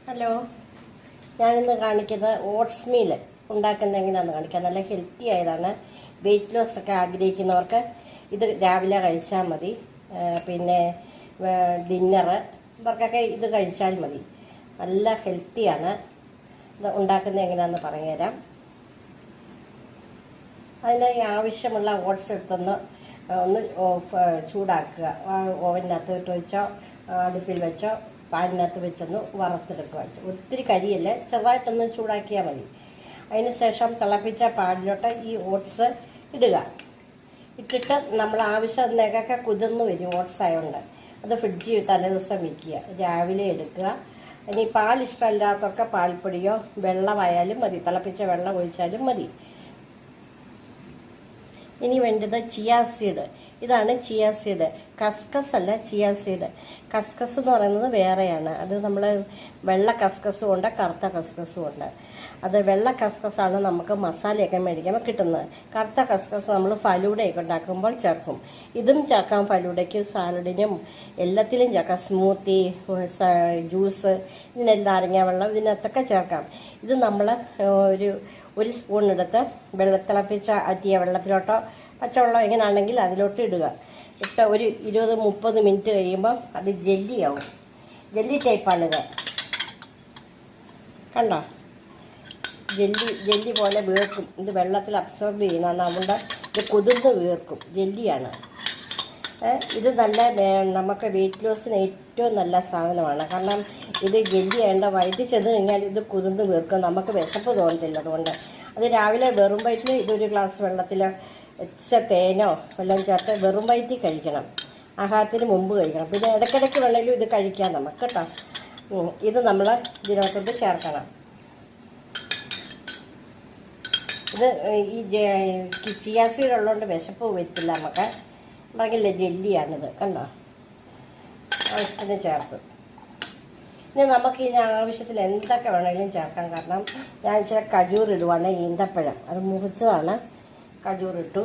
Hello, ഞാനിന്ന് കാണിക്കുന്നത് oats meal ഉണ്ടാക്കുന്നത് എങ്ങനെയാണെന്ന് കാണിക്കാം. നല്ല ഹെൽത്തി ആയതാണ്. വെയിറ്റ് ലോസ് ഒക്കെ ആഗ്രഹിക്കുന്നവർക്ക് ഇത് രാവിലെ കഴിച്ചാൽ മതി. പിന്നെ ഡിന്നറ് ഇവർക്കൊക്കെ ഇത് കഴിച്ചാൽ മതി. നല്ല ഹെൽത്തിയാണ്. ഇത് ഉണ്ടാക്കുന്നത് എങ്ങനെയാണെന്ന് പറഞ്ഞുതരാം. അതിന് ആവശ്യമുള്ള ഓട്സ് എടുത്തൊന്ന് ചൂടാക്കുക. ഓവനിനകത്ത് ഇട്ട് വെച്ചോ, അടുപ്പിൽ വെച്ചോ, പാനിനകത്ത് വെച്ചൊന്ന് വറുത്തെടുക്കുക. ഒത്തിരി കരിയല്ല, ചെറുതായിട്ടൊന്ന് ചൂടാക്കിയാൽ മതി. അതിന് ശേഷം തിളപ്പിച്ച പാലിലോട്ട് ഈ ഓട്സ് ഇടുക. ഇട്ടിട്ട് നമ്മൾ ആവശ്യത്തിനൊക്കെ കുതിർന്ന് വരും. ഓട്സ് ആയതുകൊണ്ട് അത് ഫ്രിഡ്ജിൽ തലേദിവസം വയ്ക്കുക. രാവിലെ എടുക്കുക. ഇനി പാൽ ഇഷ്ടമില്ലാത്തവർക്ക് പാൽപ്പൊടിയോ വെള്ളമായാലും മതി, തിളപ്പിച്ച വെള്ളം ഒഴിച്ചാലും മതി. ഇനി വേണ്ടത് ചിയാ സീഡ്. ഇതാണ് ചിയാ സീഡ്. കസ്കസ് അല്ല, ചിയാ സീഡ്. കസ്കസ് എന്ന് പറയുന്നത് വേറെയാണ്. അത് നമ്മൾ വെള്ള കസ്കസും ഉണ്ട്, കറുത്ത കസ്കസും ഉണ്ട്. അത് വെള്ള കസ്കസാണ് നമുക്ക് മസാലയൊക്കെ മേടിക്കുമ്പോൾ കിട്ടുന്നത്. കറുത്ത കസ്കസ് നമ്മൾ ഫലൂഡയൊക്കെ ഉണ്ടാക്കുമ്പോൾ ചേർക്കും. ഇതും ചേർക്കാം, ഫലൂഡയ്ക്ക്, സാലഡിനും എല്ലാത്തിലും ചേർക്കാം. സ്മൂത്തി, ജ്യൂസ്, ഇതിനെല്ലാം നാരങ്ങ വെള്ളം, ഇതിനകത്തൊക്കെ ചേർക്കാം. ഇത് നമ്മൾ ഒരു സ്പൂൺ എടുത്ത് തിളപ്പിച്ച അറ്റിയ വെള്ളത്തിലോട്ടോ പച്ചവെള്ളം എങ്ങനെയാണെങ്കിൽ അതിലോട്ട് ഇടുക. ഇട്ട് ഒരു 20-30 മിനിറ്റ് കഴിയുമ്പം അത് ജെല്ലിയാവും. ജെല്ലി ടൈപ്പാണിത്. കണ്ടോ, ജെല്ലി പോലെ വീർക്കും. ഇത് വെള്ളത്തിൽ അബ്സോർബ് ചെയ്യുന്നതാണ്. അതുകൊണ്ട് ഇത് കുതിർന്ന് വീർക്കും. ജെല്ലിയാണ് ഇത്. നല്ല നമുക്ക് വെയിറ്റ് ലോസിന് ഏറ്റവും നല്ല സാധനമാണ്. കാരണം ഇത് ജെല്ലി ആയതുകൊണ്ട് വയറ്റിൽ ചെന്ന് കഴിഞ്ഞാൽ ഇത് കുതിർന്ന് വീർക്കും. നമുക്ക് വിശപ്പ് തോന്നത്തില്ല. അതുകൊണ്ട് അത് രാവിലെ വെറും വയറ്റിൽ ഇതൊരു ഗ്ലാസ് വെള്ളത്തിൽ തേനോ വെള്ളം ചേർത്ത് വെറും വയറ്റിൽ കഴിക്കണം. ആഹാരത്തിന് മുമ്പ് കഴിക്കണം. പിന്നെ ഇടയ്ക്കിടയ്ക്ക് വേണമെങ്കിലും ഇത് കഴിക്കാം നമുക്ക് കേട്ടോ. ഇത് നമ്മൾ ഇതിനകത്തോട്ട് ചേർക്കണം. ഇത് ഈ ചിയാ സീഡ് ഉള്ളതുകൊണ്ട് വിശപ്പ് വരത്തില്ല നമുക്ക്. പറഞ്ഞില്ലേ, ജെല്ലിയാണിത്. കണ്ടോ, ആവശ്യത്തിന് ചേർത്ത്. ഇനി നമുക്ക് ഇതിന് ആവശ്യത്തിൽ എന്തൊക്കെ വേണമെങ്കിലും ചേർക്കാം. കാരണം ഞാൻ ഇച്ചിരി കജൂർ ഇടുവാണ്. ഈന്തപ്പഴം അത് മുറിച്ചതാണ്. കജൂർ ഇട്ടു.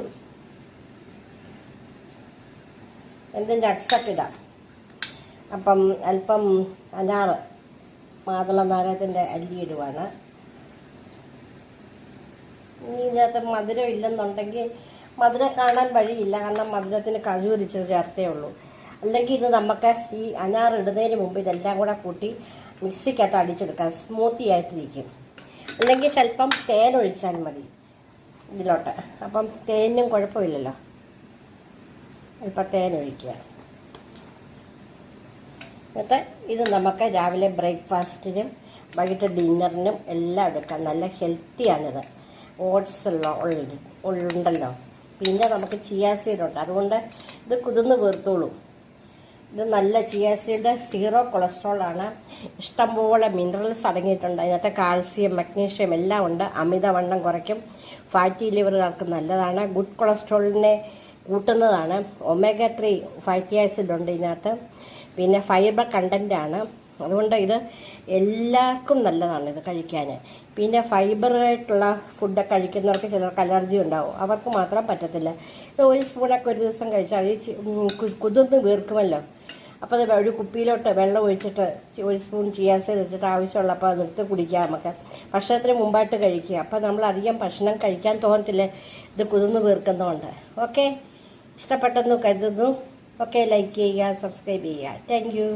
എന്തും നട്ട്സൊക്കെ ഇടാം. അപ്പം അല്പം അനാറ്, മാതള നാരകത്തിൻ്റെ അല്ലി ഇടുവാണ്. ഇനി ഇതിനകത്ത് മധുരം ഇല്ലെന്നുണ്ടെങ്കിൽ മധുരം കാണാൻ വഴിയില്ല. കാരണം മധുരത്തിന് കജൂരിച്ച് ചേർത്തേ ഉള്ളൂ. അല്ലെങ്കിൽ ഇത് നമുക്ക് ഈ അനാർ ഇടുന്നതിന് മുമ്പ് ഇതെല്ലാം കൂടെ കൂട്ടി മിക്സിക്കകത്ത് അടിച്ചെടുക്കാം. സ്മൂത്തി ആയിട്ടിരിക്കും. അല്ലെങ്കിൽ സ്വല്പം തേൻ ഒഴിച്ചാൽ മതി ഇതിലോട്ട്. അപ്പം തേനും കുഴപ്പമില്ലല്ലോ. ഇപ്പം തേൻ ഒഴിക്കുക. എന്നിട്ട് ഇത് നമുക്ക് രാവിലെ ബ്രേക്ക്ഫാസ്റ്റിനും വൈകിട്ട് ഡിന്നറിനും എല്ലാം എടുക്കാം. നല്ല ഹെൽത്തിയാണിത്. ഓട്സ് ഉണ്ടല്ലോ. പിന്നെ നമുക്ക് ചിയാ സീഡുണ്ട്. അതുകൊണ്ട് ഇത് കുതിർന്ന് വീർത്തോളൂ. ഇത് നല്ല ചിയാ സീഡ് 0 കൊളസ്ട്രോളാണ്. ഇഷ്ടംപോലെ മിനറൽസ് അടങ്ങിയിട്ടുണ്ട്. അതിനകത്ത് കാൽസ്യം, മഗ്നീഷ്യം എല്ലാം ഉണ്ട്. അമിതവണ്ണം കുറയ്ക്കും. ഫാറ്റി ലിവറുകാർക്ക് നല്ലതാണ്. ഗുഡ് കൊളസ്ട്രോളിനെ കൂട്ടുന്നതാണ്. ഒമേഗ 3 ഫാറ്റി ആസിഡ് ഉണ്ട് ഇതിനകത്ത്. പിന്നെ ഫൈബർ കണ്ടൻ്റാണ്. അതുകൊണ്ട് ഇത് എല്ലാവർക്കും നല്ലതാണ് ഇത് കഴിക്കാൻ. പിന്നെ ഫൈബറായിട്ടുള്ള ഫുഡൊക്കെ കഴിക്കുന്നവർക്ക് ചിലർക്ക് അലർജി ഉണ്ടാവും. അവർക്ക് മാത്രം പറ്റത്തില്ല. ഇത് ഒരു സ്പൂണൊക്കെ ഒരു ദിവസം കഴിച്ചാൽ കുതിർന്ന് വീർക്കുമല്ലോ. അപ്പോൾ അത് ഒരു കുപ്പിയിലോട്ട് വെള്ളം ഒഴിച്ചിട്ട് ഒരു സ്പൂൺ ചിയാ സീഡ് ഇട്ടിട്ട് ആവശ്യമുള്ളപ്പോൾ അത് എടുത്ത് കുടിക്കാം നമുക്ക്. ഭക്ഷണത്തിന് മുമ്പായിട്ട് കഴിക്കുക. അപ്പോൾ നമ്മൾ അധികം ഭക്ഷണം കഴിക്കാൻ തോന്നത്തില്ല, ഇത് കുതിർന്ന് വീർക്കുന്നതുകൊണ്ട്. ഓക്കെ, ഇഷ്ടപ്പെട്ടെന്ന് കരുതുന്നു. ഓക്കെ, ലൈക്ക് ചെയ്യുക, സബ്സ്ക്രൈബ് ചെയ്യുക. Thank you.